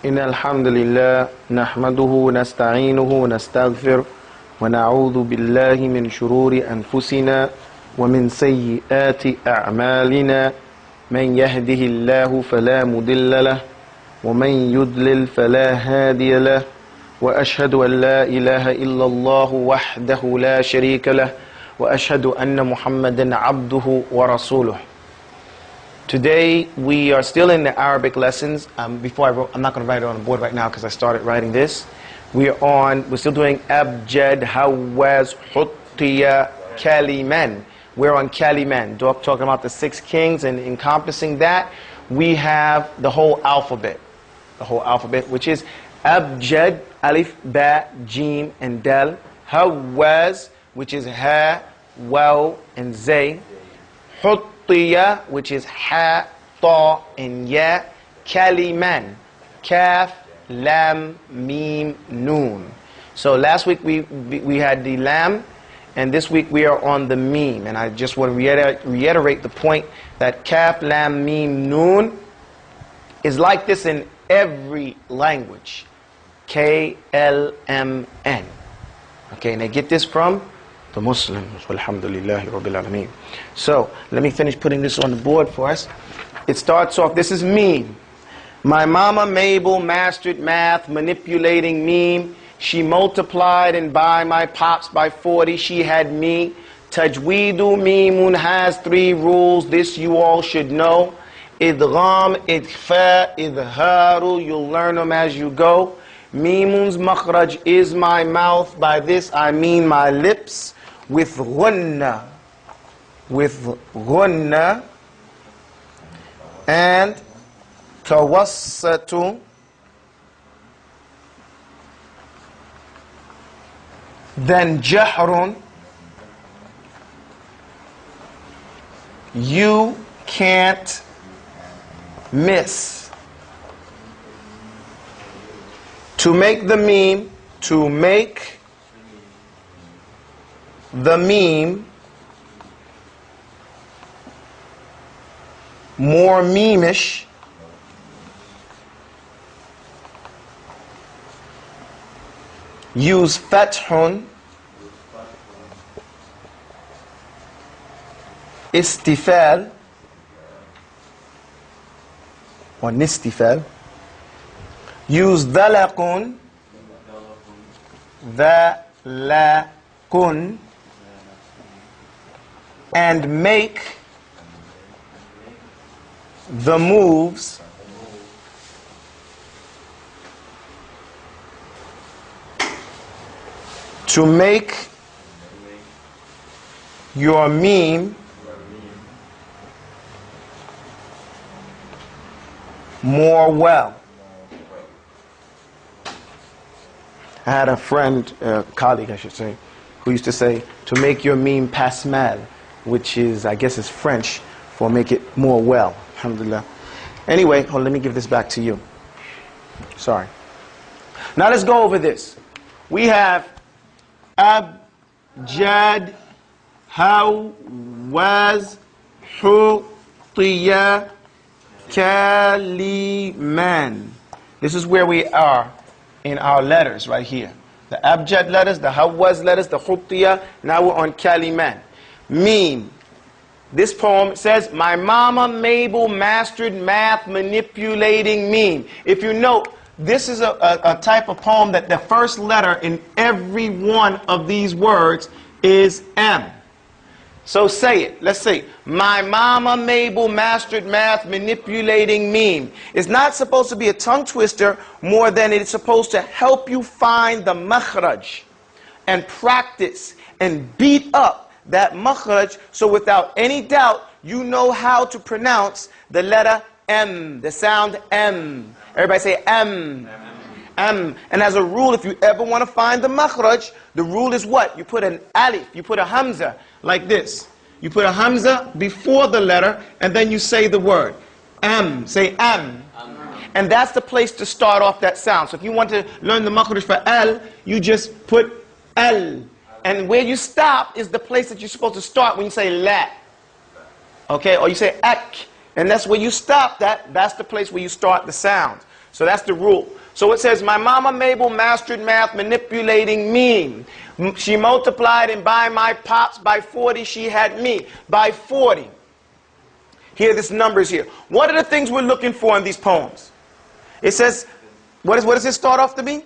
إن الحمد لله نحمده ونستعينه ونستغفر ونعوذ بالله من شرور أنفسنا ومن سيئات أعمالنا من يهده الله فلا مضل له ومن يضلل فلا هادي له وأشهد أن لا إله إلا الله وحده لا شريك له وأشهد أن محمدا عبده ورسوله. Today we are still in the Arabic lessons. I'm not going to write it on the board right now because I started writing this. We're still doing Abjad, Hawaz, Huttiya, Kaliman. We're on Kaliman, talking about the 6 kings, and encompassing that, we have the whole alphabet. The whole alphabet, which is Abjad, Alif, Ba, Jim, and Dal. Hawaz, which is Ha, Waw, and Zay. Huttiya, which is Ha, Ta, and Ya. Kaliman, Kaf, Lam, Mim, Noon. So last week we had the Lam, and this week we are on the Mim. And I just want to reiterate the point that Kaf, Lam, Mim, Noon is like this in every language. K-L-M-N. Okay, and they get this from the Muslims. Alhamdulillahi Rabbil Alameen. So, let me finish putting this on the board for us. It starts off, this is Meme. My mama Mabel mastered math, manipulating meme. She multiplied, and by my pops by 40 she had me. Tajweedu Meemun has 3 rules, this you all should know. Idgham, Idfa, Idharu, you'll learn them as you go. Meemun's makhraj is my mouth, by this I mean my lips. With ghunna, and tawassatu, then jahrun, you can't miss. To make the meme, more memeish, use fathun, istifal, or nistifal. Use dhalaqun, dhalaqun, and make the moves to make your meme more well. I had a friend, colleague I should say, who used to say, to make your meme pas mal, which is, I guess is French for make it more well. Alhamdulillah. Anyway, let me give this back to you. Sorry. Now let's go over this. We have Abjad, Hawaz, Huttiya, Kaliman. This is where we are in our letters right here. The Abjad letters, the Hawaz letters, the Huttiya. Now we're on Kaliman. Meme. This poem says, my mama Mabel mastered math, manipulating meme. If you note, this is a type of poem that the first letter in every one of these words is M. So say it. Let's say, my mama Mabel mastered math, manipulating meme. It's not supposed to be a tongue twister more than it's supposed to help you find the makhraj and practice and beat up that makhraj, so without any doubt, you know how to pronounce the letter M, the sound M. Everybody say M. M. And as a rule, if you ever want to find the makhraj, the rule is what? You put an alif, you put a hamza, like this. You put a hamza before the letter, and then you say the word. M. Say M. And that's the place to start off that sound. So if you want to learn the makhraj for L, you just put L. And where you stop is the place that you're supposed to start when you say la. Okay, or you say ek. And that's where you stop that. That's the place where you start the sound. So that's the rule. So it says, my mama Mabel mastered math manipulating meme. She multiplied and by my pops by 40 she had me. By 40. Here, this numbers here. What are the things we're looking for in these poems? It says, what does it start off to be?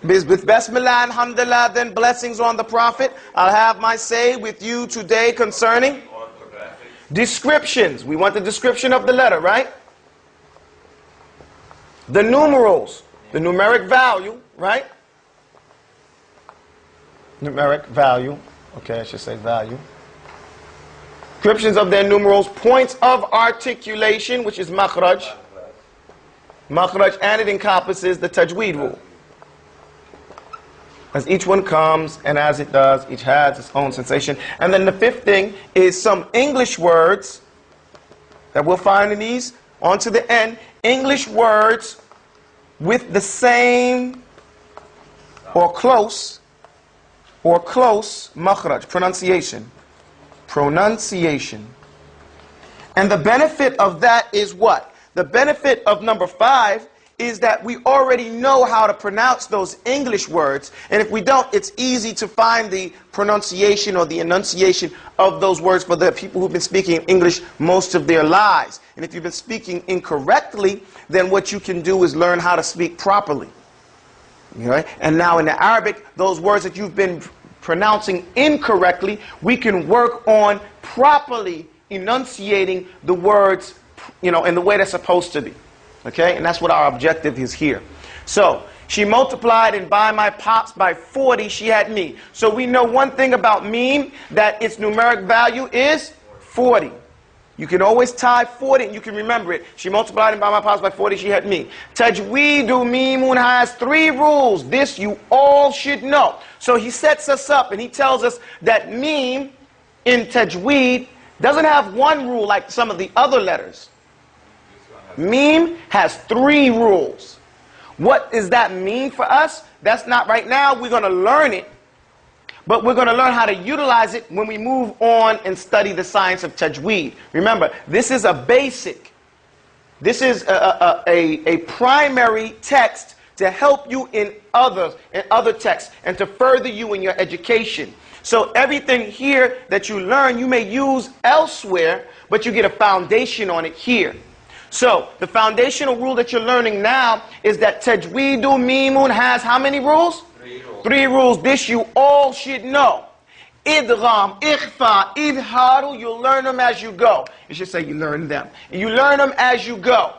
With Bismillah, Alhamdulillah, then blessings on the Prophet. I'll have my say with you today concerning descriptions. We want the description of the letter, right? The numerals, the numeric value, right? Numeric value. Okay, I should say value. Descriptions of their numerals, points of articulation, which is makhraj. Makhraj, and it encompasses the tajweed rule. As each one comes, and as it does, each has its own sensation. And then the fifth thing is some English words that we'll find in these, on to the end. English words with the same or close makhraj, pronunciation. Pronunciation. And the benefit of that is what? The benefit of number 5 is that we already know how to pronounce those English words, and if we don't, it's easy to find the pronunciation or the enunciation of those words for the people who've been speaking English most of their lives. And if you've been speaking incorrectly, then what you can do is learn how to speak properly. Okay? And now in the Arabic, those words that you've been pronouncing incorrectly, we can work on properly enunciating the words, in the way they're supposed to be. Okay, and that's what our objective is here. So, she multiplied and by my pops by 40 she had me. So we know one thing about meme, that its numeric value is 40. You can always tie 40 and you can remember it. She multiplied and by my pops by 40 she had me. Tajweedu memun has 3 rules. This you all should know. So he sets us up and he tells us that meme in tajweed doesn't have 1 rule like some of the other letters. Meme has 3 rules. What does that mean for us? That's not right now. We're going to learn it. But we're going to learn how to utilize it when we move on and study the science of tajweed. Remember, this is a basic. This is a primary text to help you in other texts and to further you in your education. So everything here that you learn, you may use elsewhere, but you get a foundation on it here. So, the foundational rule that you're learning now is that Tajweedu Mimun has how many rules? 3 rules. 3 rules. This you all should know. Idgham, Ikhfa, Idharu, you'll learn them as you go. You should say you learn them. You learn them as you go.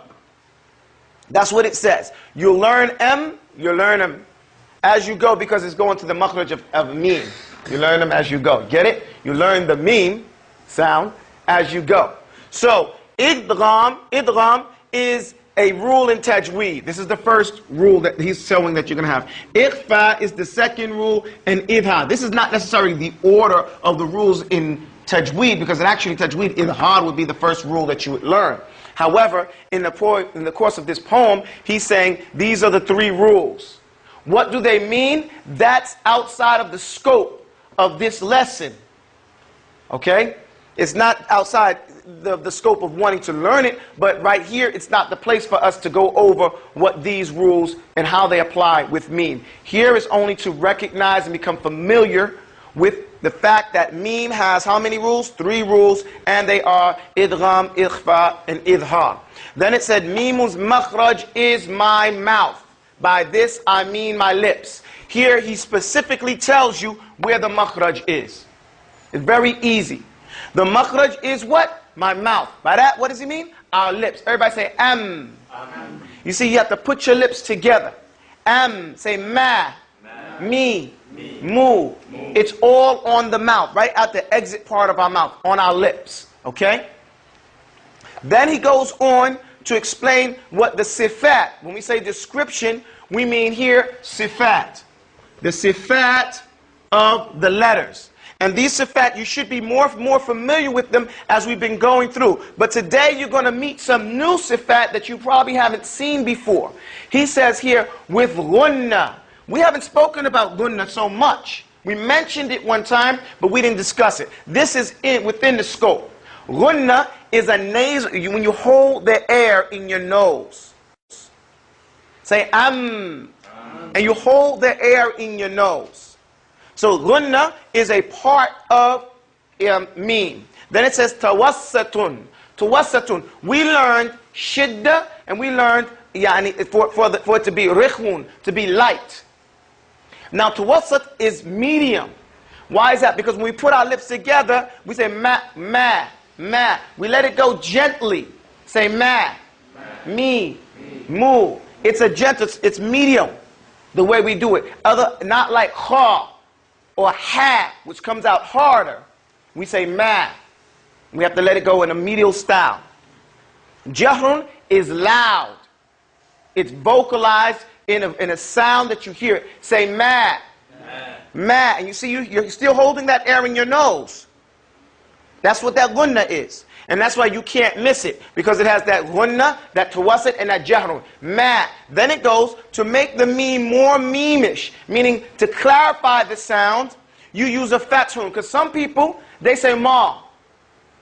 That's what it says. You'll learn you'll learn them as you go because it's going to the makhraj of meme. You learn them as you go. Get it? You learn the meme sound as you go. So, Idgham is a rule in tajweed. This is the first rule that he's showing that you're going to have. Ikhfa is the second rule, and idhar. This is not necessarily the order of the rules in tajweed, because in actually tajweed, idhar would be the first rule that you would learn. However, in the course of this poem, he's saying these are the 3 rules. What do they mean? That's outside of the scope of this lesson. Okay? It's not outside the scope of wanting to learn it, but right here, it's not the place for us to go over what these rules and how they apply with meme. Here is only to recognize and become familiar with the fact that meme has how many rules? 3 rules, and they are idgham, ikhfa, and idhar. Then it said, memun's makhraj is my mouth. By this, I mean my lips. Here, he specifically tells you where the makhraj is. It's very easy. The makhraj is what? My mouth. By that, what does he mean? Our lips. Everybody say am. You see, you have to put your lips together. Am. Say ma. Me. Mu. It's all on the mouth, right at the exit part of our mouth, on our lips. Okay? Then he goes on to explain what the sifat. When we say description, we mean here sifat. The sifat of the letters. And these sifat, you should be more familiar with them as we've been going through. But today you're going to meet some new sifat that you probably haven't seen before. He says here, with gunna. We haven't spoken about gunna so much. We mentioned it one time, but we didn't discuss it. This is within the scope. Gunna is a nasal, when you hold the air in your nose. Say and you hold the air in your nose. So gunna is a part of meme. Then it says tawassatun. Tawassatun. We learned shidda and we learned for it to be rikhun, to be light. Now tawassat is medium. Why is that? Because when we put our lips together, we say ma, ma, ma. We let it go gently. Say ma, me, mu. It's a gentle, it's medium, the way we do it. Not like kha or ha, which comes out harder. We say ma. We have to let it go in a medial style. Jahrun is loud. It's vocalized in a sound that you hear. Say ma. Ma. And you see, you're still holding that air in your nose. That's what that gunna is. And that's why you can't miss it. Because it has that gunna, that tawassut, and that jahrun. Ma. Then it goes to make the meme more memeish. Meaning, to clarify the sound, you use a fathun. Because some people, they say ma.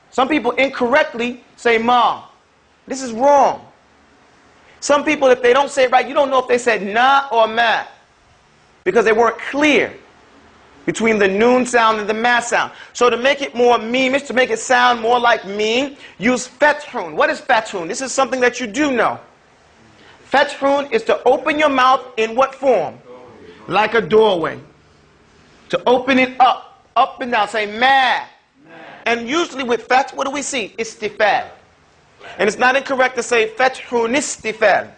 Some people incorrectly say ma. This is wrong. Some people, if they don't say it right, you don't know if they said na or ma. Because they weren't clear between the noon sound and the ma sound. So to make it more memeish, to make it sound more like meme, use fathun. What is fathun? This is something that you do know. Fathun is to open your mouth in what form? Like a doorway. To open it up and down. Say ma. And usually with fath, what do we see? Istifal. And it's not incorrect to say fathun istifal.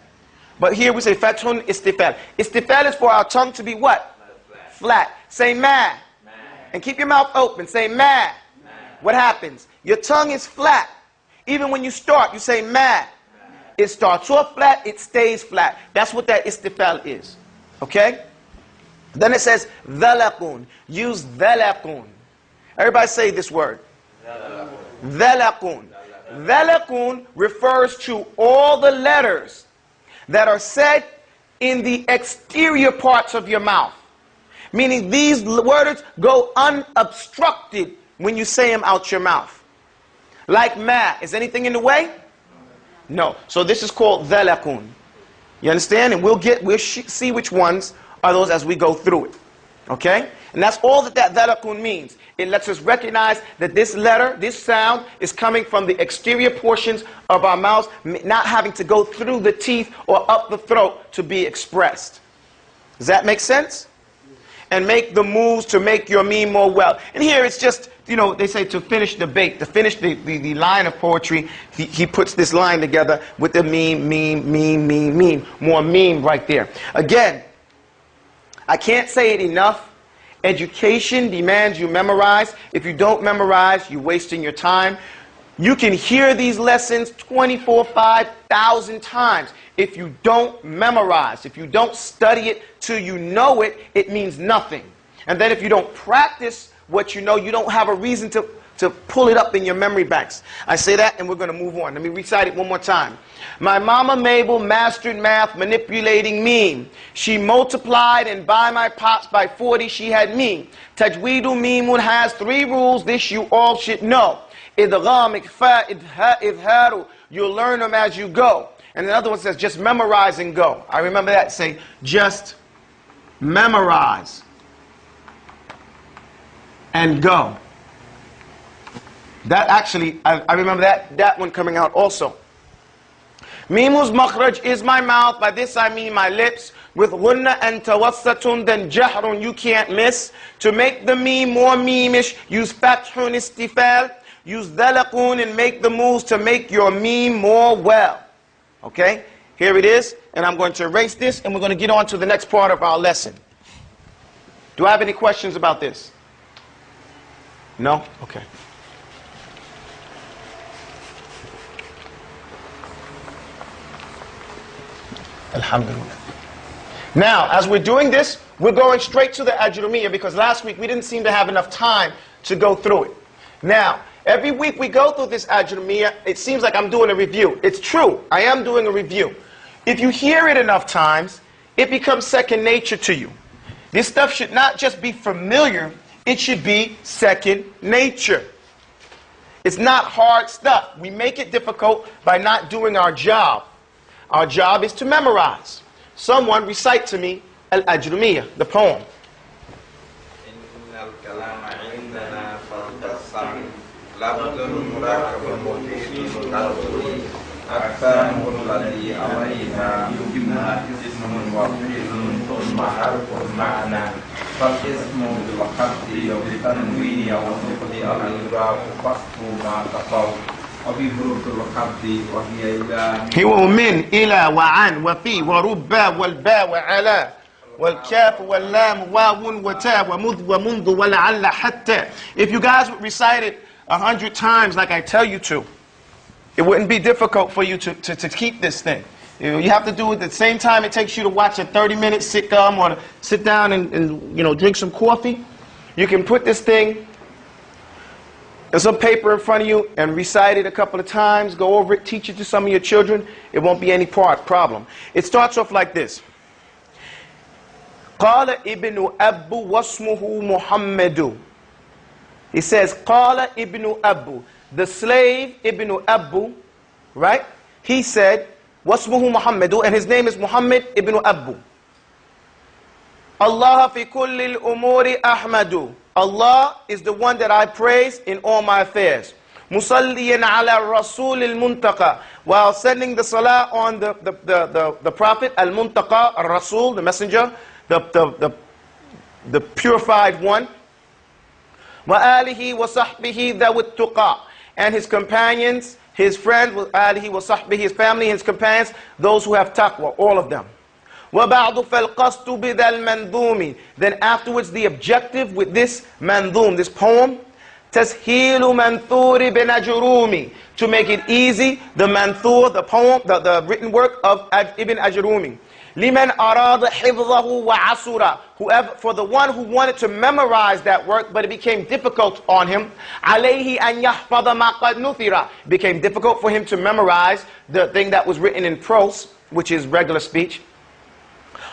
But here we say fathun istifal. Istifal is for our tongue to be what? Flat. Say ma. And keep your mouth open. Say ma. What happens? Your tongue is flat. Even when you start, you say ma. It starts off flat, it stays flat. That's what that istifal is. Okay? Then it says dhalaqun. Use dhalaqun. Everybody say this word. Dhalaqun. Dhalaqun refers to all the letters that are said in the exterior parts of your mouth. Meaning these words go unobstructed when you say them out your mouth. Like ma. Is anything in the way? No. So this is called dhalaqun. You understand? And we'll see which ones are those as we go through it. Okay? And that's all that dhalaqun means. It lets us recognize that this letter, this sound, is coming from the exterior portions of our mouths, not having to go through the teeth or up the throat to be expressed. Does that make sense? And make the moves to make your meme more well. And here it's just, you know, they say to finish the bait, to finish the line of poetry, he puts this line together with the meme. More meme right there. Again, I can't say it enough. Education demands you memorize. If you don't memorize, you're wasting your time. You can hear these lessons 5,000 times. If you don't memorize, if you don't study it till you know it, it means nothing. And then if you don't practice what you know, you don't have a reason to pull it up in your memory banks. I say that and we're going to move on. Let me recite it one more time. My mama Mabel mastered math, manipulating meme. She multiplied and by my pops by 40 she had meme. Tajweedul Meemun has 3 rules, this you all should know. Idgham, Ikfa, Idharu. You'll learn them as you go. And another one says just memorize and go. I remember that. Say just memorize and go. That actually, I remember that one coming out also. Mimuz makhraj is my mouth. By this I mean my lips. With ghunna and tawassatun, then jahrun you can't miss. To make the meme more memeish, use fathun istifal. Use dhalaqun and make the moves to make your meme more well. Okay? Here it is. And I'm going to erase this and we're going to get on to the next part of our lesson. Do I have any questions about this? No? Okay. Alhamdulillah. Now, as we're doing this, we're going straight to the Ajrumiyya because last week we didn't seem to have enough time to go through it. Now, every week we go through this Ajrumiyya, it seems like I'm doing a review. It's true, I am doing a review. If you hear it enough times, it becomes second nature to you. This stuff should not just be familiar, it should be second nature. It's not hard stuff. We make it difficult by not doing our job. Our job is to memorize. Someone recite to me Al-Ajrumiyya, the poem. هو من إلى وعن وفي وربا والباء وعلى والكاف واللام واو وتاء ومذ ومنذ ولعل حتى. If you guys would recite it 100 times like I tell you to, it wouldn't be difficult for you to keep this thing. You have to do it at the same time it takes you to watch a 30-minute sitcom or to sit down and drink some coffee. You can put this thing and some paper in front of you and recite it a couple of times, go over it, teach it to some of your children. It won't be any problem. It starts off like this. قال ابن أبو واسمه محمد. He says, قال ابن أبو. The slave Ibn Abu, right? He said, واسمه محمد, and his name is Muhammad ibn Abu. Allah fi kulli al-umuri ahmadu. Allah is the one that I praise in all my affairs. Musalliyan ala Rasul al-Muntaqa. While sending the salah on the Prophet al-Muntaqa, al-Rasul, the messenger, the purified one. Wa alihi wa sahbihi dhawit tuqa. And his companions, his friends, wa alihi wa sahbihi, his family, his companions, those who have taqwa, all of them. وَبَعْضُ فَالْقَصْتُ بِذَا الْمَنْذُومِ. Then afterwards the objective with this mandhum, this poem, تَسْهِيلُ مَنْثُورِ بِنَجْرُومِ. To make it easy, the manthur, the poem, the written work of Ibn Ajrumi. لِمَنْ أَرَادَ حِفْظَهُ وَعَسُرَ. Whoever, for the one who wanted to memorize that work, but it became difficult on him, عَلَيْهِ أَنْ يَحْفَظَ مَا قَدْ نُثِرَ. It became difficult for him to memorize the thing that was written in prose, which is regular speech.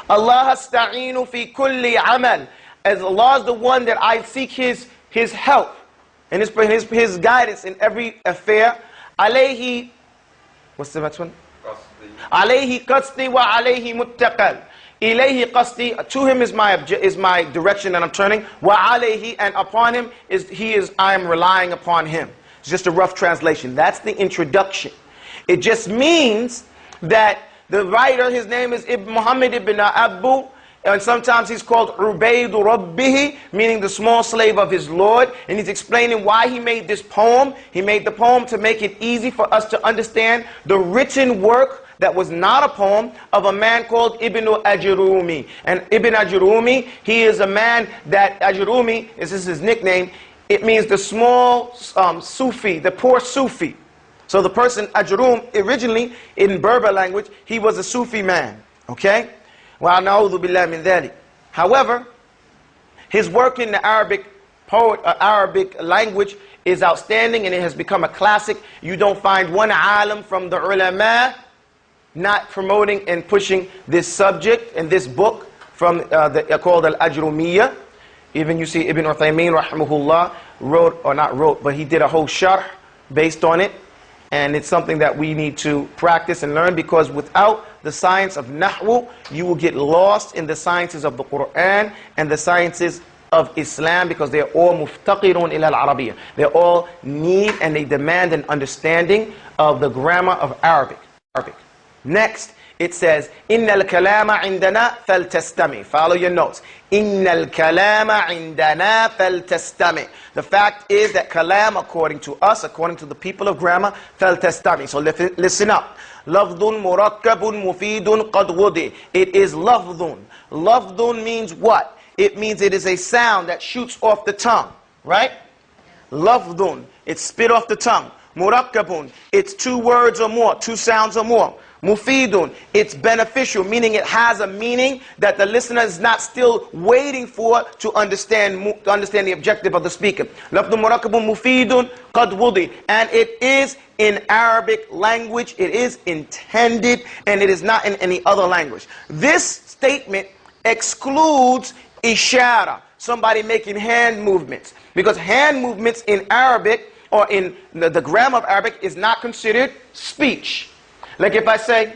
Allah asta'inu fi kulli amal. As Allah is the one that I seek His help and His guidance in every affair. Alayhi, what's the next one? Alayhi qasdi wa alayhi muttaqal. Ilayhi qasdi, to Him is my direction that I'm turning. Wa alayhi, and upon Him I am relying upon Him. It's just a rough translation. That's the introduction. It just means that the writer, his name is Muhammad ibn Abu, and sometimes he's called Ubaydu Rabbihi, meaning the small slave of his Lord. And he's explaining why he made this poem. He made the poem to make it easy for us to understand the written work that was not a poem of a man called Ibn Ajrumi. And Ibn Ajrumi, he is a man that, Ajrumi, this is his nickname, it means the small Sufi, the poor Sufi. So the person, Ajrum, originally in Berber language, he was a Sufi man. Okay? وَأَنَعُوذُ بِاللَّهِ مِنْ ذَلِكَ. However, his work in the Arabic language is outstanding, and it has become a classic. You don't find one alim from the ulama not promoting and pushing this subject and this book from called Al-Ajrumiyya. Even you see Ibn Uthaymeen rahimahullah wrote, or not wrote, but he did a whole sharh based on it. And it's something that we need to practice and learn, because without the science of Nahwu, you will get lost in the sciences of the Quran and the sciences of Islam, because they're all muftaqirun ila al-Arabiyyah. They all need and they demand an understanding of the grammar of Arabic. Next, it says, إِنَّ الْكَلَامَ عِنْدَنَا فَلْتَسْتَمِعْ. Follow your notes. إِنَّ الْكَلَامَ عِنْدَنَا فَلْتَسْتَمِعْ. The fact is that kalam, according to us, according to the people of grammar, فَلْتَسْتَمِعْ. So listen up. لَفْظٌ مُرَكَّبٌ مُفِيدٌ قَدْ وُضِعَ. It is lafdhun. Lafdhun means what? It means it is a sound that shoots off the tongue. Right? Lafdhun. It's spit off the tongue. Murakkabun. It's two words or more, two sounds or more. Mufidun, it's beneficial, meaning it has a meaning that the listener is not still waiting for to understand the objective of the speaker. Lafdun murakkabun mufidun qad wudi. And it is in Arabic language, it is intended, and it is not in any other language. This statement excludes ishara, somebody making hand movements, because hand movements in Arabic or in the grammar of Arabic is not considered speech. Like if I say,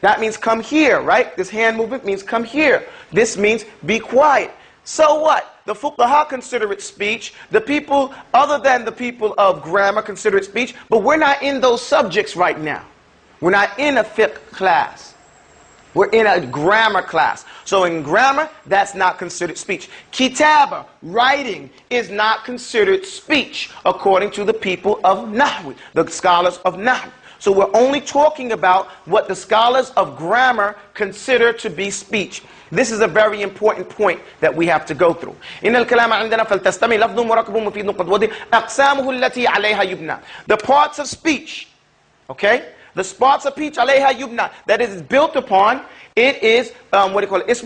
that means come here, right? This hand movement means come here. This means be quiet. So what? The fuqaha consider it speech. The people other than the people of grammar consider it speech. But we're not in those subjects right now. We're not in a fiqh class. We're in a grammar class. So in grammar, that's not considered speech. Kitaba, writing, is not considered speech according to the people of Nahw, the scholars of Nahw. So we're only talking about what the scholars of grammar consider to be speech. This is a very important point that we have to go through. The parts of speech, okay? The parts of speech that is built upon, it is what do you call it?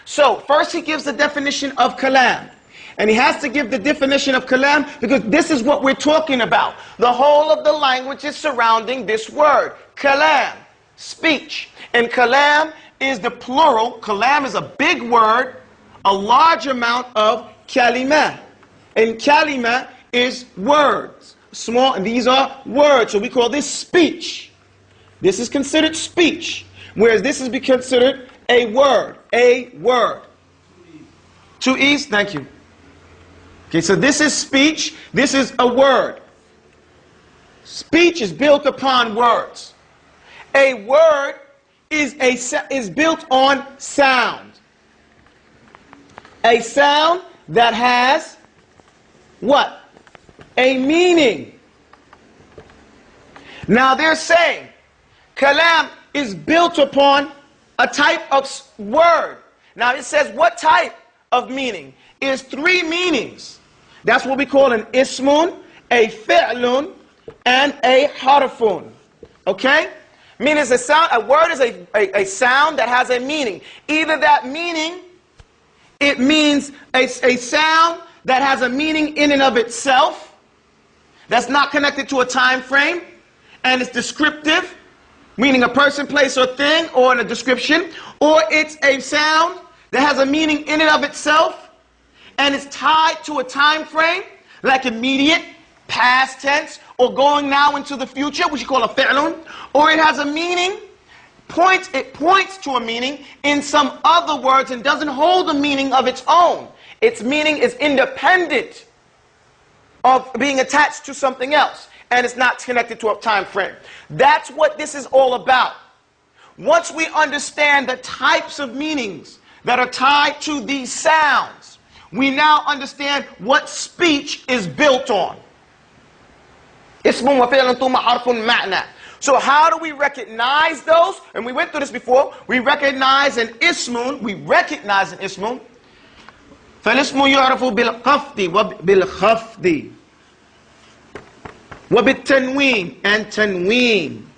So first he gives the definition of kalam. And he has to give the definition of kalam because this is what we're talking about. The whole of the language is surrounding this word, kalam, speech. And kalam is the plural. Kalam is a big word, a large amount of kalima. And kalima is words. Small, and these are words. So we call this speech. This is considered speech. Whereas this is considered a word. A word. 2 E's, thank you. Okay, so this is speech, this is a word. Speech is built upon words. A word is built on sound. A sound that has what? A meaning. Now they're saying kalam is built upon a type of word. Now it says what type of meaning? Is 3 meanings. That's what we call an ismun, a fi'lun, and a harfun. Okay? Meaning is a sound. A word is a sound that has a meaning. Either that meaning, it means a sound that has a meaning in and of itself, that's not connected to a time frame, and it's descriptive, meaning a person, place, or thing, or in a description, or it's a sound that has a meaning in and of itself, and it's tied to a time frame, like immediate, past tense, or going now into the future, which you call a fi'lun, or it has a meaning, it points to a meaning in some other words and doesn't hold a meaning of its own. Its meaning is independent of being attached to something else, and it's not connected to a time frame. That's what this is all about. Once we understand the types of meanings that are tied to these sounds, we now understand what speech is built on. So how do we recognize those? And we went through this before. We recognize an ismun. فالاسم يعرف بالقفض وبالخفض وبالتنوين and تنوين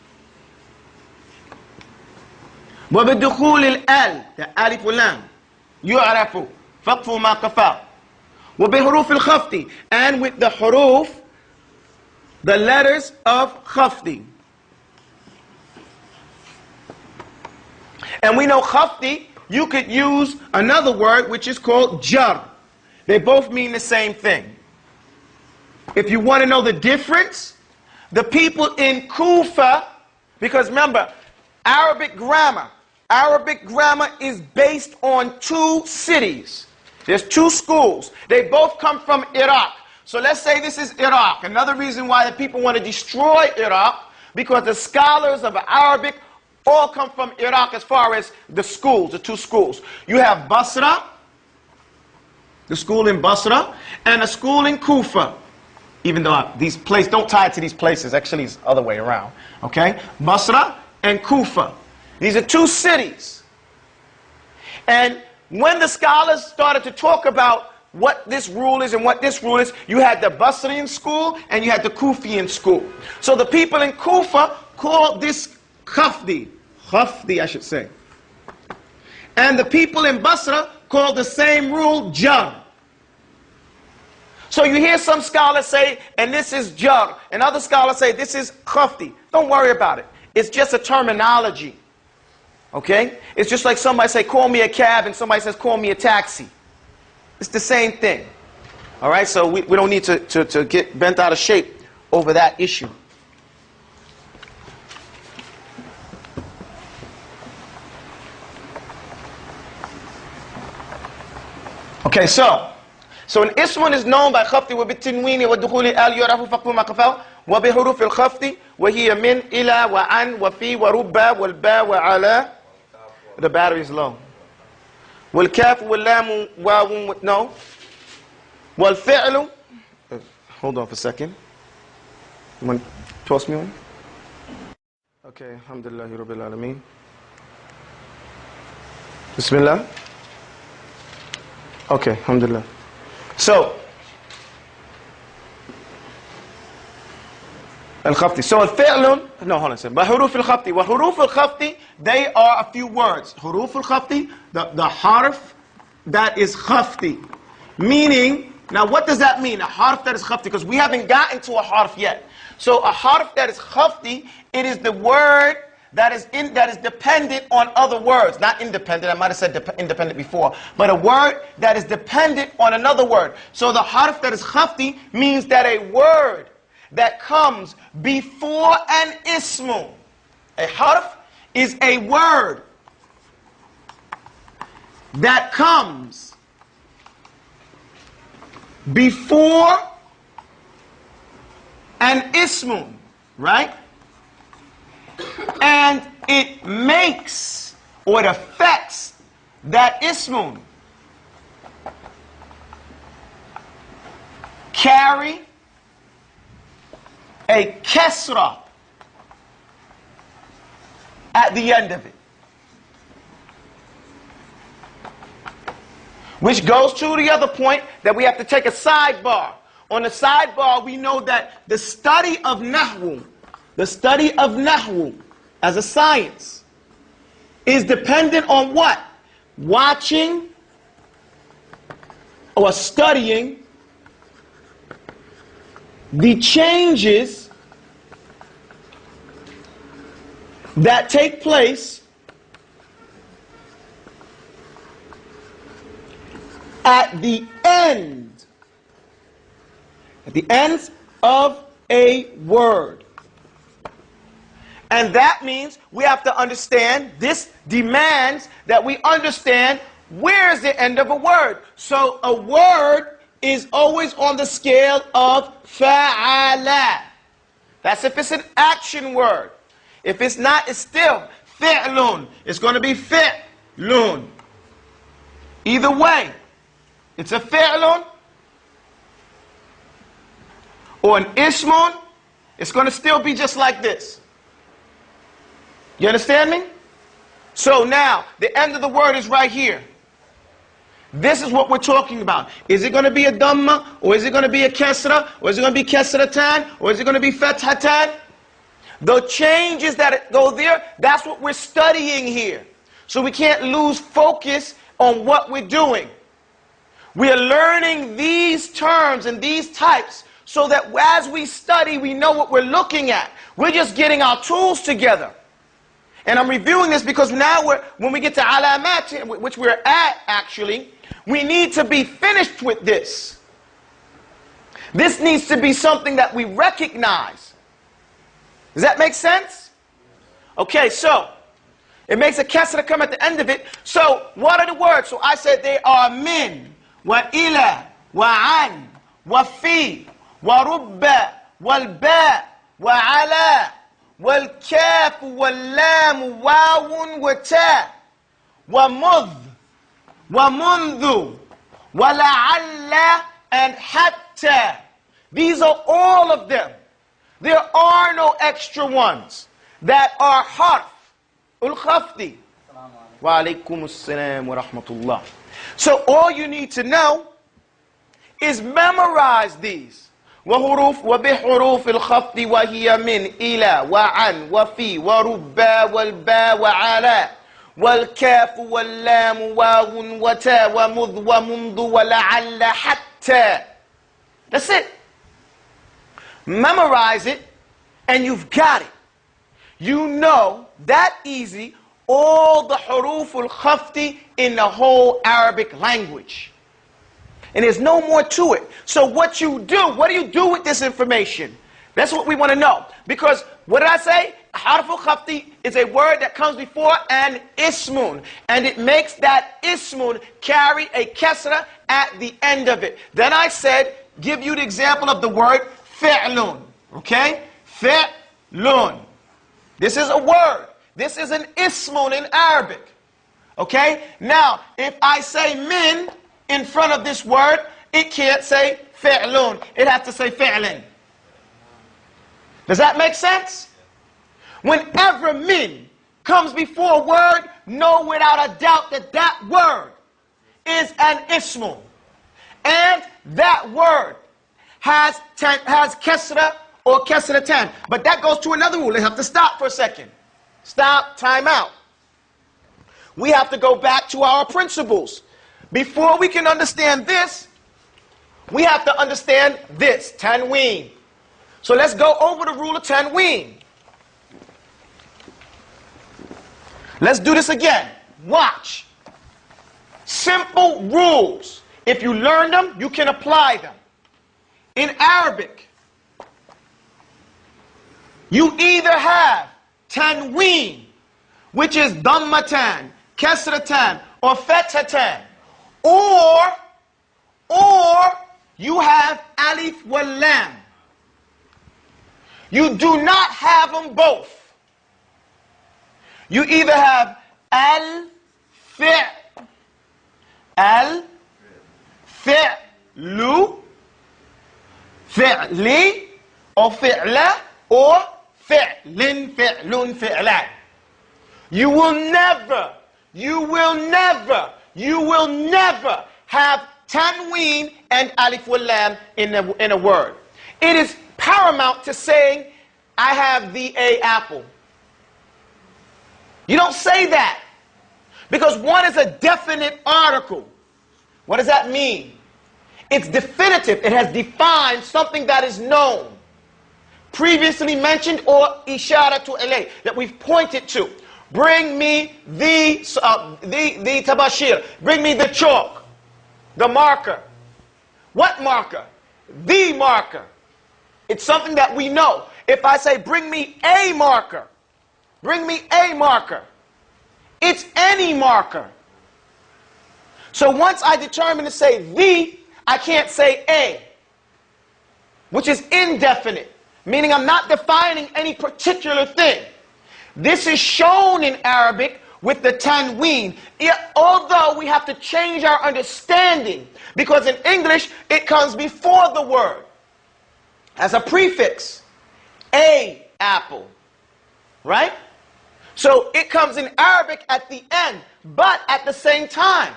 وبدخول الال الف واللام يعرف فقف ما قفا وبحروف الخفض and with the huruf, the letters of khafdi. And we know khafdi, you could use another word which is called jar. They both mean the same thing. If you want to know the difference, the people in Kufa, because remember, Arabic grammar is based on 2 cities. There's 2 schools. They both come from Iraq. So let's say this is Iraq. Another reason why the people want to destroy Iraq, because the scholars of Arabic all come from Iraq as far as the schools, the 2 schools. You have Basra, the school in Basra, and a school in Kufa. Even though these places don't tie to these places, actually it's the other way around. Okay? Basra and Kufa. These are 2 cities. And when the scholars started to talk about what this rule is and what this rule is, you had the Basrian school and you had the Kufian school. So the people in Kufa called this khafdi I should say. And the people in Basra called the same rule jar. So you hear some scholars say, and this is jar, and other scholars say this is khafdi. Don't worry about it. It's just a terminology. Okay? It's just like somebody say, call me a cab, and somebody says, call me a taxi. It's the same thing. All right, so we don't need to get bent out of shape over that issue. Okay, so an ismun is known by khafti wa bitinwini wa dukhuli al yurafu faqfu ma qafaw wa bi huruf al khafti wa hiya min ila wa an wa fi wa rubba wal ba wa ala. The battery is low. Wal kaf wal lam wa no. Wal fi'lu. Hold on for a second. You want to toss me one? Okay, alhamdulillahi rabbil alameen. Bismillah. Okay, alhamdulillah. So, al-khafti. So, al-fi'lun, no, hold on a second. But huruf al-khafti. Wa huruf al-khafti, they are a few words. Huruf al-khafti, the harf that is khafti. Meaning, now what does that mean? A harf that is khafti? Because we haven't gotten to a harf yet. So, a harf that is khafti, it is the word that is dependent on other words. Not independent, I might have said independent before. But a word that is dependent on another word. So the harf that is khafti means that a word that comes before an ismu. A harf is a word that comes before an ismu, right? And it makes or it affects that ismun carry a kesra at the end of it. Which goes to the other point that we have to take a sidebar. On the sidebar, we know that the study of Nahwu as a science is dependent on what? Watching or studying the changes that take place at the ends of a word. And that means we have to understand, this demands that we understand where is the end of a word. So a word is always on the scale of fa'ala. That's if it's an action word. If it's not, it's still fi'lun. It's going to be fi'lun. Either way, it's a fi'lun or an ismun. It's going to still be just like this. You understand me? So now, the end of the word is right here. This is what we're talking about. Is it going to be a dhamma, or is it going to be a kesra, or is it going to be kesratan, or is it going to be fathatan? The changes that go there, that's what we're studying here. So we can't lose focus on what we're doing. We are learning these terms and these types so that as we study, we know what we're looking at. We're just getting our tools together. And I'm reviewing this because now when we get to alamat, which we're at actually, we need to be finished with this. This needs to be something that we recognize. Does that make sense? Okay, so it makes a kasra come at the end of it. So what are the words? So I said they are min, wa ila, wa an, wa fi, wa rubba, wal ba, wa ala. والكاف واللام واو وتاء ومذ ومنذ ولعل and حتى. These are all of them. There are no extra ones that are harf ul-khafti. Wa alaykum as-salam wa rahmatullah. So all you need to know is memorize these. وبحروف الخفض وهي من إلى وعن وفي وربا والبا وعلى والكاف واللام واو وتا ومذ ومنذ ولعل حتى. That's it. Memorize it and you've got it. You know that easy all the huruf al-khafti in the whole Arabic language. And there's no more to it. So what do you do with this information? That's what we want to know. Because, what did I say? Harful khafti is a word that comes before an ismun. And it makes that ismun carry a kesra at the end of it. Then I said, give you the example of the word fi'lun. Okay? Fi'lun. This is a word. This is an ismun in Arabic. Okay? Now, if I say min in front of this word, it can't say fi'lun. It has to say fi'lin. Does that make sense? Whenever min comes before a word, know without a doubt that that word is an ismun. And that word has kesra or kesratan. But that goes to another rule. They have to stop for a second. Stop, time out. We have to go back to our principles. Before we can understand this, we have to understand this, tanween. So let's go over the rule of tanween. Let's do this again. Watch. Simple rules. If you learn them, you can apply them. In Arabic, you either have tanween, which is dhammatan, kasratan, or fathatan, or you have alif wal lam. You do not have them both. You either have al-fi'lu, fi'li, or fi'la, or fi'lin, fi'lun, fi'lan. You will never have tanween and alif wal lam in a word. It is paramount to saying, I have the A apple. You don't say that. Because one is a definite article. What does that mean? It's definitive. It has defined something that is known. Previously mentioned or ishara to ilay, that we've pointed to. Bring me the tabashir. Bring me the chalk. The marker. What marker? The marker. It's something that we know. If I say, bring me a marker, bring me a marker, it's any marker. So once I determine to say the, I can't say a, which is indefinite, meaning I'm not defining any particular thing. This is shown in Arabic with the tanween, although we have to change our understanding, because in English it comes before the word as a prefix. A apple, right? So it comes in Arabic at the end, but at the same time,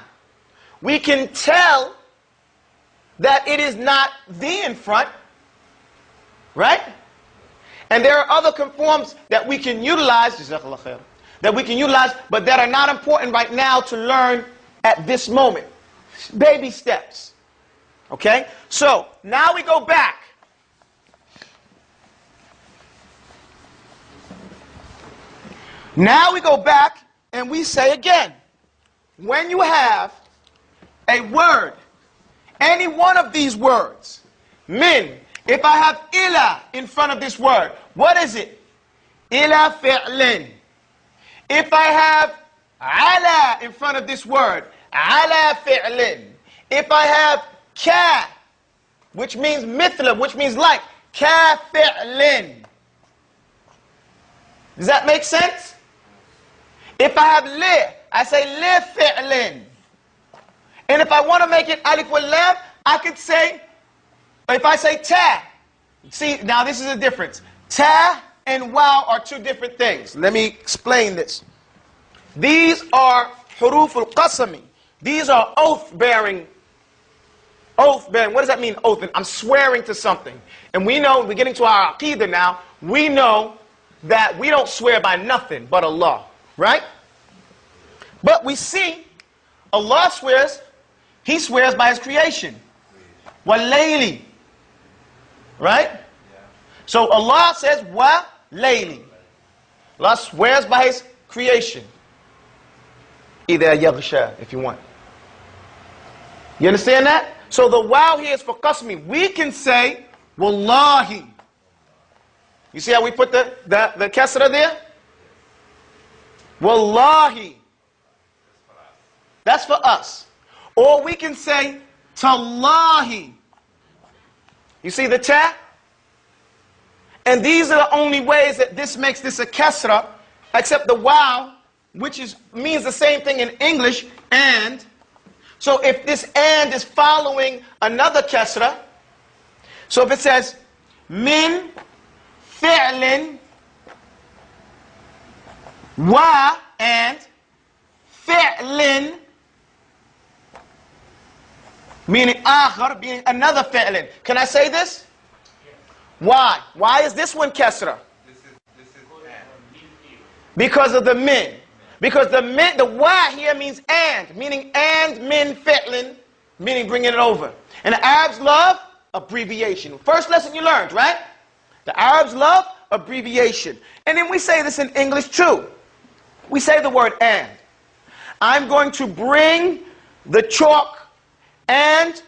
we can tell that it is not the in front, right? And there are other conforms that we can utilize, but that are not important right now to learn at this moment. Baby steps. Okay? So, now we go back. Now we go back and we say again, when you have a word, any one of these words, min, if I have ila in front of this word, what is it? Ila fi'lin. If I have ala in front of this word, ala fi'lin. If I have ka, which means mithla, which means like, ka fi'lin. Does that make sense? If I have li, I say li fi'lin. And if I want to make it alif wal lam, I could say, if I say ta, see, now this is a difference. Ta and waw are two different things. Let me explain this. These are huruf al-qasami. These are oath-bearing. Oath-bearing. What does that mean, oath? I'm swearing to something. And we know, we're getting to our aqidah now, we know that we don't swear by nothing but Allah. Right? But we see Allah swears, He swears by His creation. Wa-layli. Right? So Allah says, wa-layli. Allah swears by His creation. Either yaghsha, if you want. You understand that? So the wow here is for qasmi. We can say, wallahi. You see how we put the kasra there? Wallahi. That's for us. Or we can say, tallahi. You see the ta? And these are the only ways that this makes this a kasra, except the wow, which means the same thing in English, and. So if this and is following another kasra, so if it says, min fi'lin wa and fi'lin, meaning akhar, meaning another fi'lin. Can I say this? Why? Why is this one kasra? This is because of the min. Because the wa here means and, meaning and min fi'lin, meaning bringing it over. And the Arabs love abbreviation. First lesson you learned, right? The Arabs love abbreviation. And then we say this in English too. We say the word and. I'm going to bring the chalk and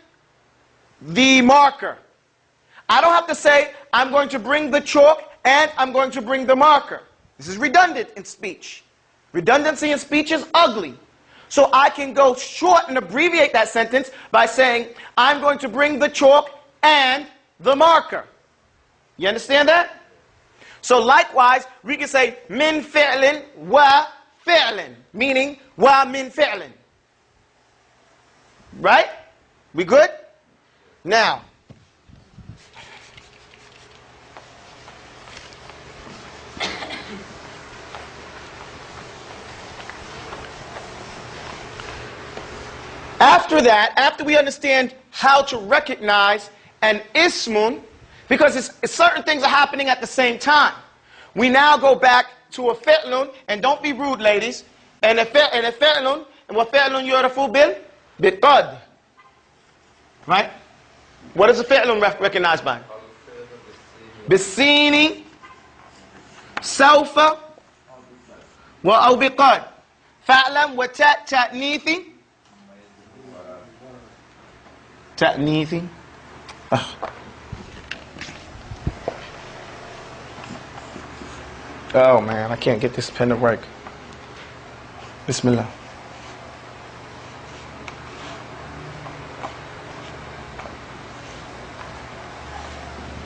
the marker. I don't have to say, I'm going to bring the chalk and I'm going to bring the marker. This is redundant in speech. Redundancy in speech is ugly. So I can go short and abbreviate that sentence by saying, I'm going to bring the chalk and the marker. You understand that? So likewise, we can say, min fi'lin wa fi'lin, meaning wa min fi'lin. Right? We good? Now, after that, after we understand how to recognize an ismun, because certain things are happening at the same time, we now go back to a fi'lun, and don't be rude, ladies, and a fi'lun, and what fi'lun yurafu bil? Biqad. Right? What is a fi'lun recognized by? Bisini, sawfa, wa aw biqad. Fa'lam wa ta'nithi. Ta'nithi. Oh man, I can't get this pen to work. Bismillah.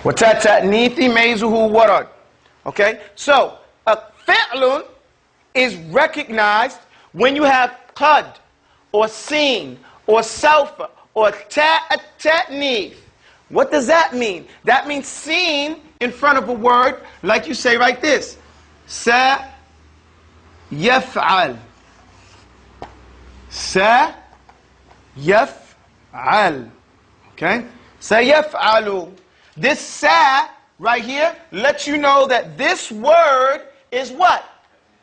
Ta'nithi mayzuhu warad. Okay? So, a fi'lun is recognized when you have qad, or seen, or sawfa, or ta'nith. What does that mean? That means seen in front of a word, like you say like this. Sa yaf'al. Sa yaf'al. Okay? Sa yaf'alu. This sa right here lets you know that this word is what?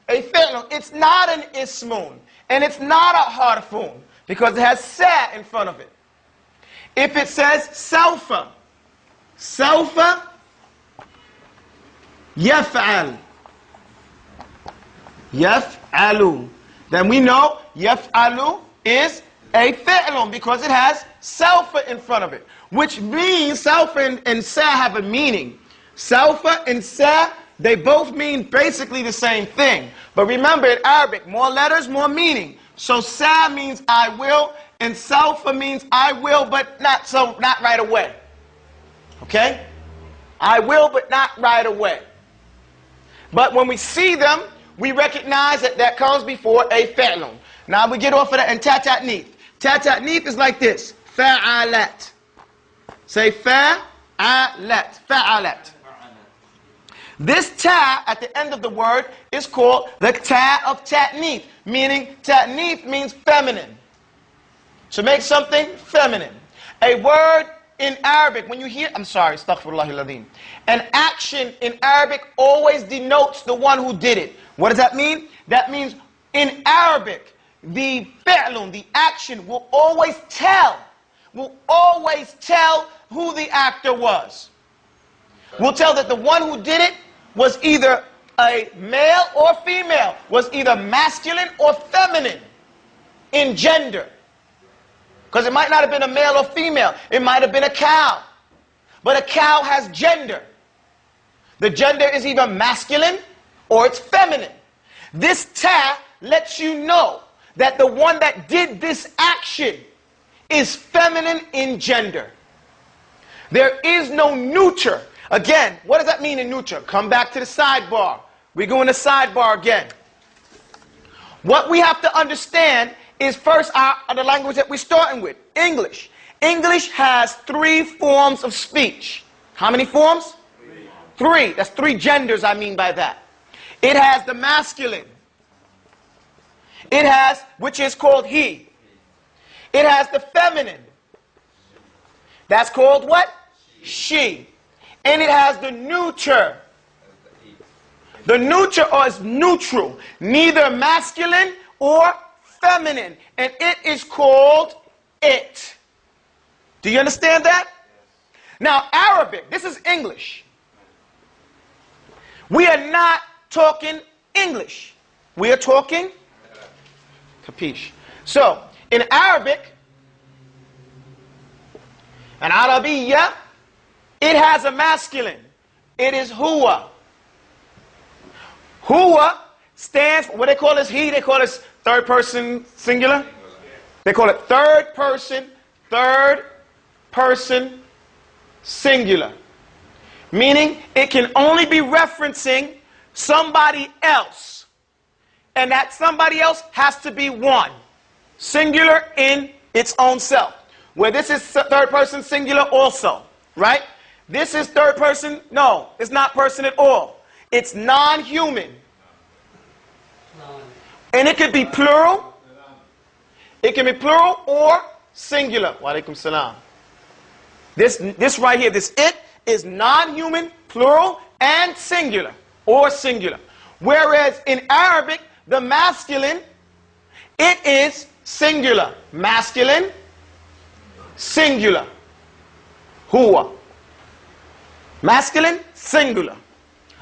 A fi'lun. It's not an ismun. And it's not a harfun. Because it has sa in front of it. If it says sawfa, sawfa yaf'al, yaf'alu, then we know yaf'alu is a fi'lun because it has sawfa in front of it, which means sawfa and sa have a meaning. Sawfa and sa, they both mean basically the same thing. But remember, in Arabic, more letters, more meaning. So sa means I will, and sawfa means I will, but not right away. Okay? I will, but not right away. But when we see them, we recognize that that comes before a fi'lun. Now we get off of that and ta'nith. Ta'nith is like this. Fa'alat. Say fa'alat. Fa'alat. This ta at the end of the word is called the ta of ta'nith, meaning ta'nith means feminine. To make something feminine. A word in Arabic, when you hear, I'm sorry, astaghfirullah al-azim. An action in Arabic always denotes the one who did it. What does that mean? That means in Arabic, the fi'lun, the action, will always tell who the actor was. Will tell that the one who did it was either a male or female, was either masculine or feminine in gender. Because it might not have been a male or female. It might have been a cow. But a cow has gender. The gender is either masculine or it's feminine. This ta lets you know that the one that did this action is feminine in gender. There is no neuter. Again, what does that mean in neuter? Come back to the sidebar. We're going to sidebar again. What we have to understand is first the language that we're starting with, English. English has 3 forms of speech. How many forms? 3. That's 3 genders I mean by that. It has the masculine. It has, which is called he. It has the feminine. That's called what? She. And it has the neuter. The neuter is neutral, neither masculine or feminine. And it is called it. Do you understand that? Now, Arabic, this is English. We are not talking English. We are talking capiche. So, in Arabic, an Arabiya, it has a masculine. It is huwa. Huwa stands for, what they call this he, they call this third person singular. They call it third person singular. Meaning it can only be referencing somebody else. And that somebody else has to be one. Singular in its own self. Where this is third person singular also. Right? This is third person. No, it's not person at all. It's non-human. And it could be plural. It can be plural or singular. Wa alaikum salam. This right here, this it is non-human, plural, and singular. Or singular. Whereas in Arabic, the masculine, it is singular. Masculine, singular. Huwa. Masculine, singular.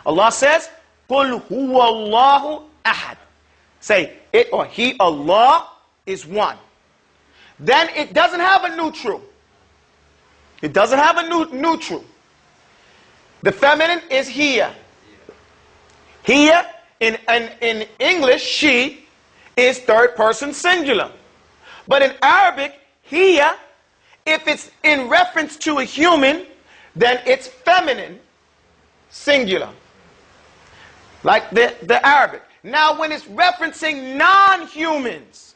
Allah says, قُلْ هُوَ اللَّهُ أَحَدٌ. Say, it or he, Allah, is one. Then it doesn't have a neutral. It doesn't have a neutral. The feminine is here. Here, in English, she is third person singular. But in Arabic, here, if it's in reference to a human, then it's feminine singular. Like the Arabic. Now, when it's referencing non-humans,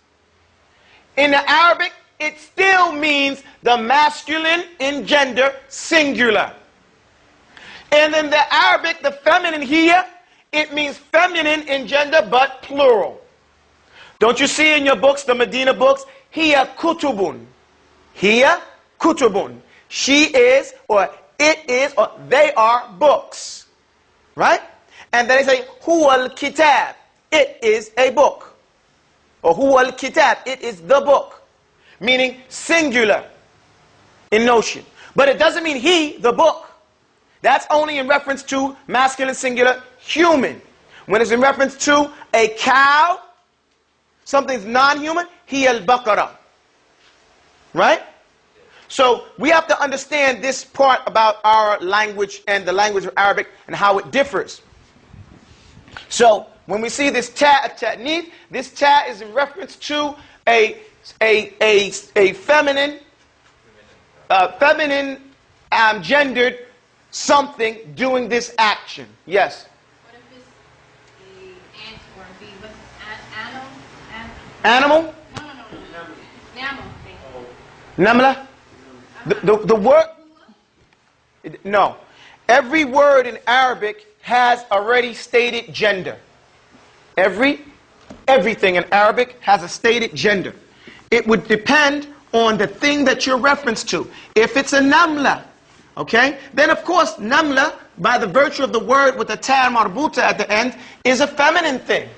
in the Arabic, it still means the masculine in gender singular. And in the Arabic, the feminine here, it means feminine in gender but plural. Don't you see in your books, the Medina books, hiya kutubun. Hiya kutubun. She is, or it is, or they are books. Right? And then they say, huwa al-kitab. It is a book. Or huwa al-kitab. It is the book. Meaning singular in notion. But it doesn't mean he, the book. That's only in reference to masculine singular human. When it's in reference to a cow, something's non-human, hiya al-baqara. Right? So we have to understand this part about our language and the language of Arabic and how it differs. So when we see this ta, ta'neeth, this ta is in reference to a feminine, gendered something doing this action. Yes? What if it's a ant or a bee? What's animal? Animal? No. Namla? The word? No. Every word in Arabic has already stated gender. Everything in Arabic has a stated gender. It would depend on the thing that you're referenced to. If it's a namla, okay, then of course namla, by the virtue of the word with the ta marbuta at the end, is a feminine thing.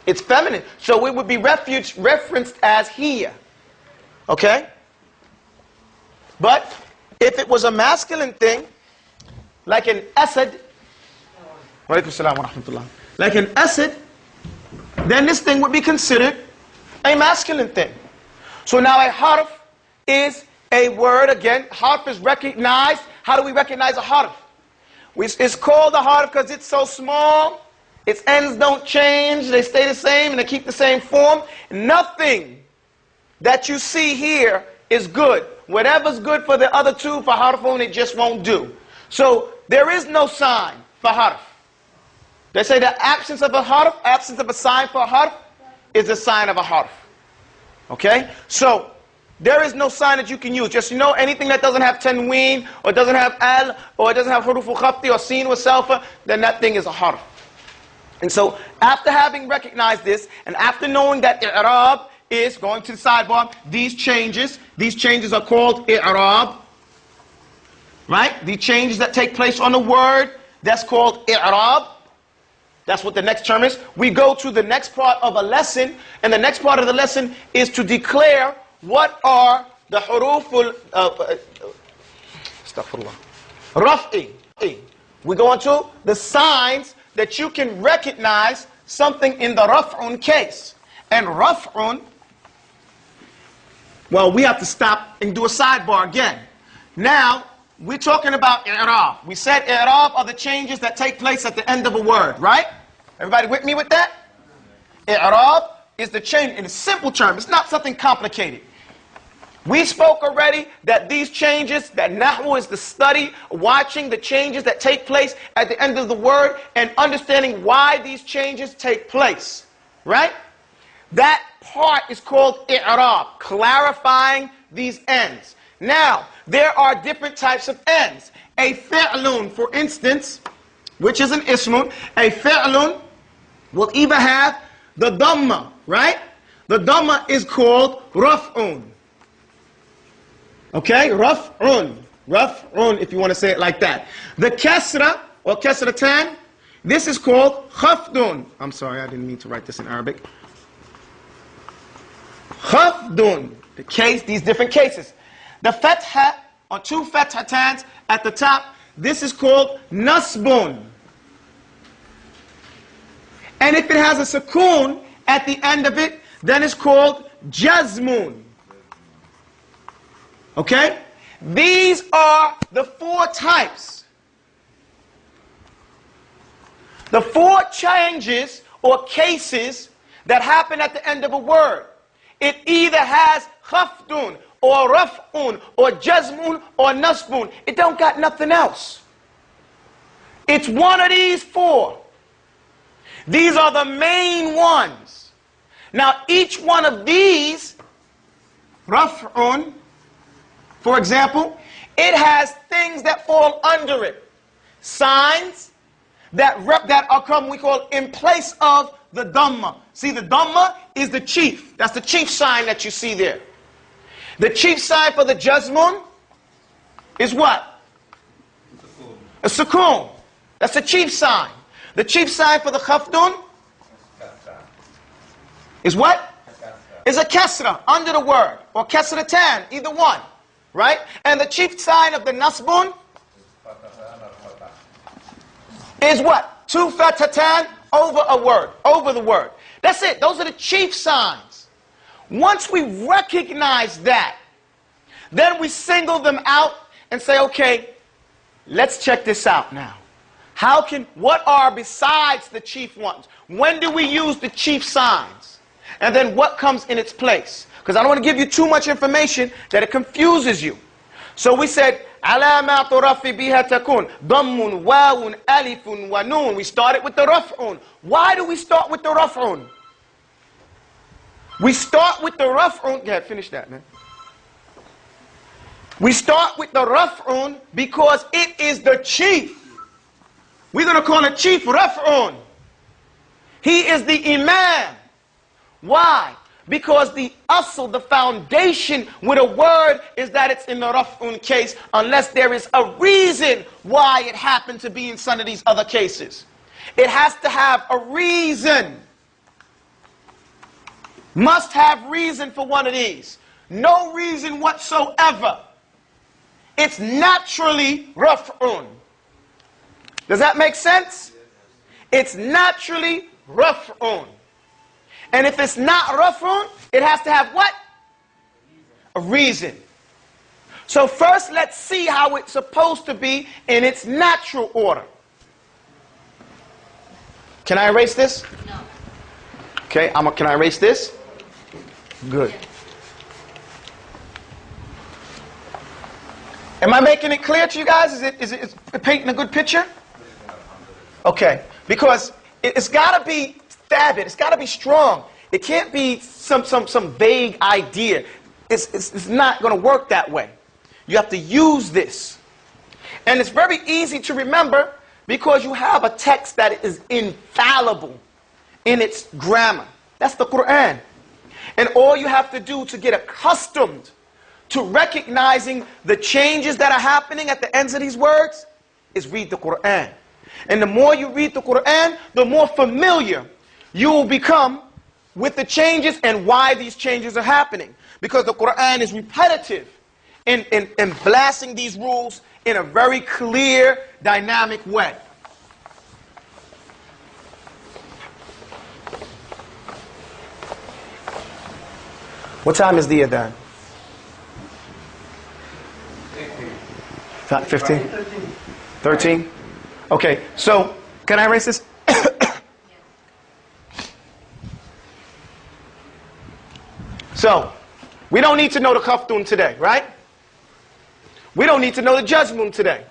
It's feminine. So it would be referenced as hiya. Okay? But if it was a masculine thing, like an asad, like an asad, then this thing would be considered a masculine thing. So now a harf is a word, again, harf is recognized. How do we recognize a harf? It's called a harf because it's so small. Its ends don't change. They stay the same and they keep the same form. Nothing that you see here is good. Whatever's good for the other two, for harfun, it just won't do. So there is no sign for harf. They say the absence of a harf, absence of a sign for a harf, is a sign of a harf. Okay? So there is no sign that you can use. Just anything that doesn't have tanween, or doesn't have al, or it doesn't have huruful khafti, or sin with salfa, then that thing is a harf. And so after having recognized this, and after knowing that i'rab is, going to the sidebar, these changes are called i'rab. Right? The changes that take place on the word, that's called i'rab. That's what the next term is. We go to the next part of a lesson, and the next part of the lesson is to declare what are the huruful astaghfirullah, raf'i. We go into the signs that you can recognize something in the raf'un case. And raf'un, well, we have to stop and do a sidebar again. Now, we're talking about i'rab. We said i'rab are the changes that take place at the end of a word, right? Everybody with me with that? I'rab is the change in a simple term. It's not something complicated. We spoke already that these changes, that nahwu is the study, watching the changes that take place at the end of the word and understanding why these changes take place, right? That part is called i'rab, clarifying these ends. Now, there are different types of ends. A fi'lun, for instance, which is an ismun, a fi'lun will either have the dhamma, right? The dhamma is called raf'un. Okay, raf'un. Raf'un, if you want to say it like that. The kasra, or kasratan, this is called khafdun. I'm sorry, I didn't mean to write this in Arabic. Khafdun. The case, these different cases. The fatha, or two fathatans at the top, this is called nasbun. And if it has a sukoon at the end of it, then it's called jazmun. Okay? These are the four types. The four changes or cases that happen at the end of a word. It either has khafdun, or raf'un, or jazmun, or nasbun. It don't got nothing else. It's one of these four. These are the main ones. Now, each one of these, raf'un, for example, it has things that fall under it. Signs that are come, we call in place of the dhamma. See, the dhamma is the chief. That's the chief sign that you see there. The chief sign for the jazmun is what? A sukoon. That's the chief sign. The chief sign for the khafdun is what? Is a kasra under the word, or kasratan, either one, right? And the chief sign of the nasbun is what? Two fatatan over a word, over the word. That's it. Those are the chief signs. Once we recognize that, then we single them out and say, okay, let's check this out now. What are besides the chief ones? When do we use the chief signs? And then what comes in its place? Because I don't want to give you too much information that it confuses you. So we said, علامات رفع بها تكون ضم واو ألف ونون. We started with the raf'un. Why do we start with the raf'un? We start with the raf'un. Go ahead, finish that, man. We start with the raf'un because it is the chief. We're going to call it chief raf'un. He is the imam. Why? Because the asl, the foundation with a word is that it's in the raf'un case unless there is a reason why it happened to be in some of these other cases. It has to have a reason. Must have reason for one of these. No reason whatsoever. It's naturally raf'un. Does that make sense? It's naturally raf'un. And if it's not raf'un, it has to have what? A reason. So first, let's see how it's supposed to be in its natural order. Can I erase this? No. Okay, can I erase this? Good. Am I making it clear to you guys? Is it painting a good picture? Okay, because it's got to be thabit. It's got to be strong. It can't be some vague idea. It's not going to work that way. You have to use this. And it's very easy to remember because you have a text that is infallible in its grammar. That's the Quran. And all you have to do to get accustomed to recognizing the changes that are happening at the ends of these words is read the Quran. And the more you read the Quran, the more familiar you will become with the changes and why these changes are happening. Because the Quran is repetitive in blasting these rules in a very clear, dynamic way. What time is the adhan? 15? 13? Okay, so can I erase this? So, we don't need to know the Khaftun today, right? We don't need to know the Jazmun today.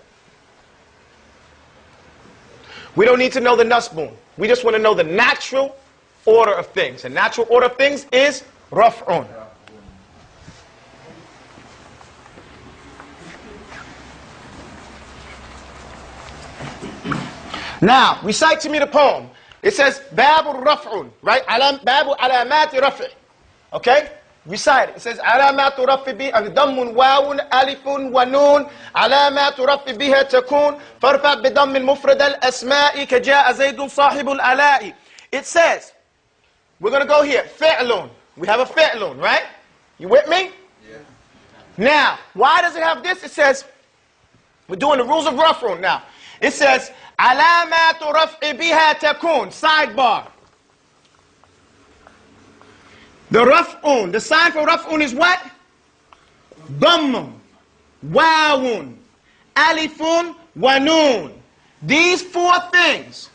We don't need to know the Nasbun. We just want to know the natural order of things. The natural order of things is Raf'un. Now, recite to me the poem. It says, Babu Raf'un, right? Babu alamati Raf'i. Okay? Recite it. It says, Alamatu Raf'i bi dammun wawun alifun wa nun. Alamatu Raf'i biha takun. Farfa bidammin mufrad al-asma'i kaja'a zaydun sahibul ala'i. It says, we're going to go here. Fi'lun. We have a fi'lun, right? You with me? Yeah. Now, why does it have this? It says, we're doing the rules of Raf'un now. It says, Alamatu Raf'i biha takun. Sidebar. The Raf'un, the sign for Raf'un is what? Dammun, Wawun, Alifun, wa Nun. These four things.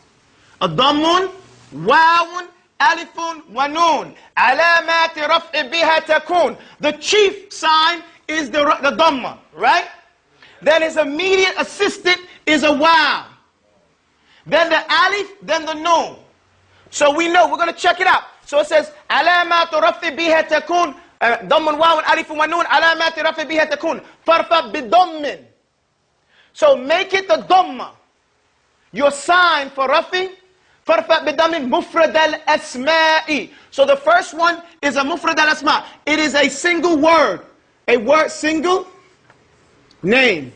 A Dammun, Wawun, Alifun, wa Nun. Alamati Raf'i biha takun. The chief sign is the Dhamma, right? Then his immediate assistant is a Waw. Then the Alif, then the Nun. So we know, we're going to check it out. So it says, علامات رفع بها تكون ضم واو ألف ونون علامات رفع بها تكون فارفع بضم. So make it the dhamma. Your sign for rafi, فارفع بضم مفرد الأسماء. So the first one is a mufrad al-asma. It is a single word. A word, single name.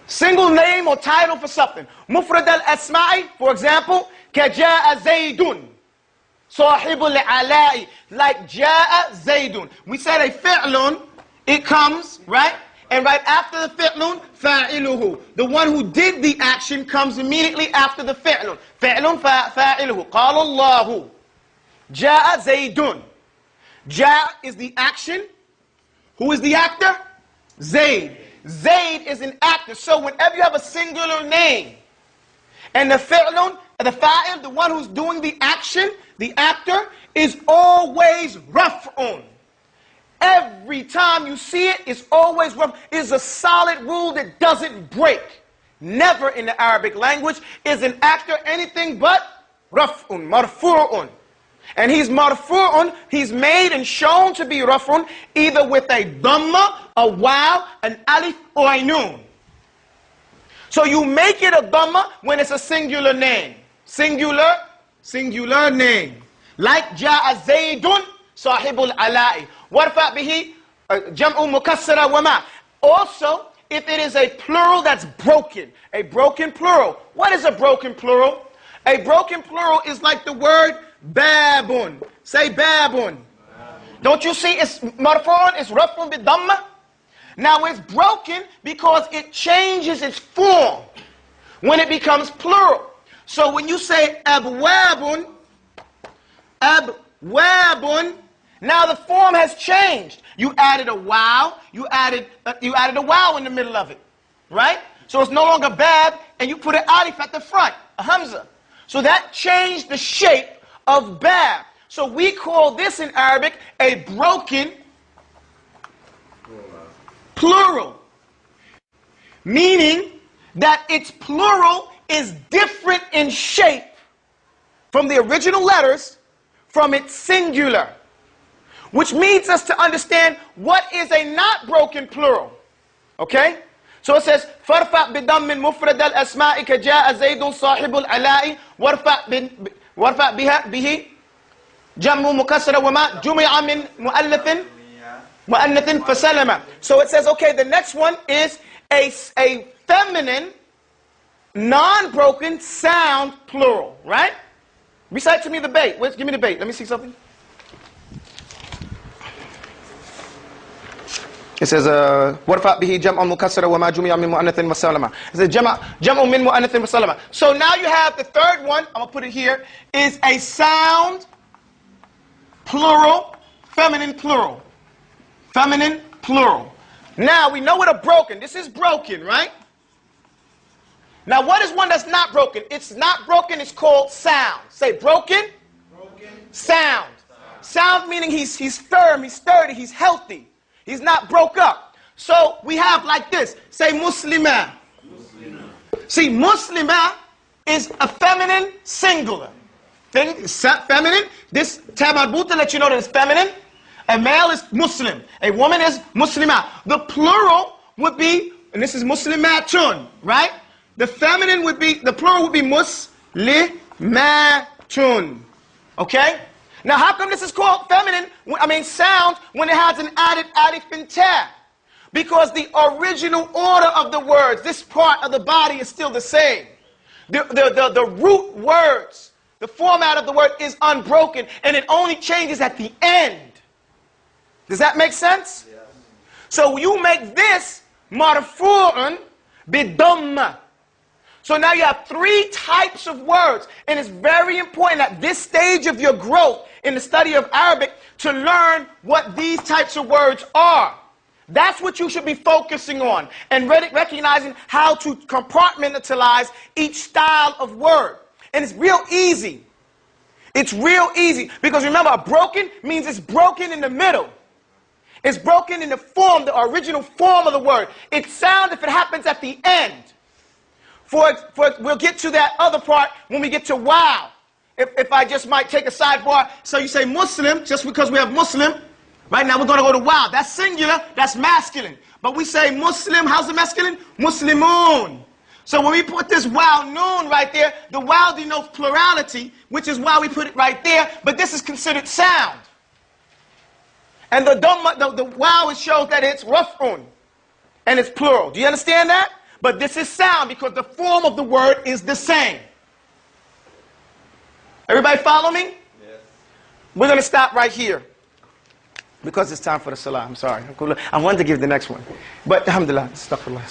Single name or title for something. Mufrad al-asma'i, for example, كجاء زيد. Sahibul ala'i, like ja'a zaydun. We said a fi'lun, it comes, right? And right after the fi'lun, fa'iluhu. The one who did the action comes immediately after the fi'lun. Fi'lun fa'iluhu. Qala Allahu. Ja'a zaydun. Ja' is the action. Who is the actor? Zayd. Zayd is an actor. So whenever you have a singular name, and the fi'lun, the fa'il, the one who's doing the action, the actor, is always raf'un. Every time you see it, it's always raf'. It's a solid rule that doesn't break. Never in the Arabic language is an actor anything but raf'un, marfu'un. And he's marfu'un, he's made and shown to be raf'un, either with a dhamma, a waw, an alif, or a nun. So you make it a dhamma when it's a singular name. Singular name. Like ja'a zaydun sahibul ala'i. Warfa bihi jam'u mukassara wa ma. Also, if it is a plural that's broken, a broken plural. What is a broken plural? A broken plural is like the word babun. Say babun. Don't you see it's marfu'un, it's raf'un bi dhamma? Now it's broken because it changes its form when it becomes plural. So when you say abwabun, Now the form has changed. You added a wow. You added a wow in the middle of it, right? So it's no longer bab, and you put an alif at the front, a hamza. So that changed the shape of bab. So we call this in Arabic a broken plural, meaning that its plural is different in shape from the original letters from its singular, which means us to understand what is a not broken plural. Okay? So it says, فَارْفَعْ بِضَمٍّ مُفْرَدَ الْأَسْمَاءِ كَجَاءَ زَيْدٌ صَاحِبُ الْعَلَاءِ وَارْفَعْ بِهِ جَمْعُ مُكَسَّرَ وَمَا جُمِعَ مِنْ مُؤَنَّثٍ فَسَلَمَ. So it says, okay, the next one is a feminine, non-broken sound plural, right? Recite to me the bait. Give me the bait. Let me see something. It says, وَارْفَعْ بِهِ جَمْعٌ مُكَسَّرَ وَمَا جُمِعَ مِنْ مُؤَنَّثٍ وَسَلَمَ. It says, جَمْعٌ مِنْ مُؤَنَّثٍ وَسَلَمَ. So now you have the third one, I'm going to put it here, is a sound plural, feminine plural. Feminine plural. Now we know what a broken, this is broken, right? Now what is one that's not broken? It's not broken, it's called sound. Say broken. Broken. Sound. Sound meaning he's firm, he's sturdy, he's healthy. He's not broke up. So we have like this. Say Muslimah. See, Muslimah is a feminine singular. Feminine. This tamarbuta let you know that it's feminine. A male is Muslim. A woman is Muslimah. The plural would be, and this is Muslimatun, right? The feminine would be, the plural would be Muslimatun. Okay? Now, how come this is called feminine, sound, when it has an added alif and ta? Because the original order of the words, this part of the body is still the same. The root words, the format of the word is unbroken, and it only changes at the end. Does that make sense? Yes. So you make this marfu'un bidamma. So now you have three types of words, and it's very important at this stage of your growth in the study of Arabic to learn what these types of words are. That's what you should be focusing on, and recognizing how to compartmentalize each style of word. And it's real easy. It's real easy, because remember, a broken means it's broken in the middle. It's broken in the form, the original form of the word. It's sound if it happens at the end. We'll get to that other part when we get to wow. If I just might take a sidebar, so you say Muslim, just because we have Muslim, right now we're going to go to wow. That's singular, that's masculine. But we say Muslim, how's the masculine? Muslimun. So when we put this wow noon right there, the wow denotes plurality, which is why we put it right there, but this is considered sound. And the wow, it shows that it's raf'un, and it's plural. Do you understand that? But this is sound because the form of the word is the same. Everybody follow me? Yes. We're going to stop right here because it's time for the salah. I'm sorry. I wanted to give the next one. But alhamdulillah, astaghfirullah.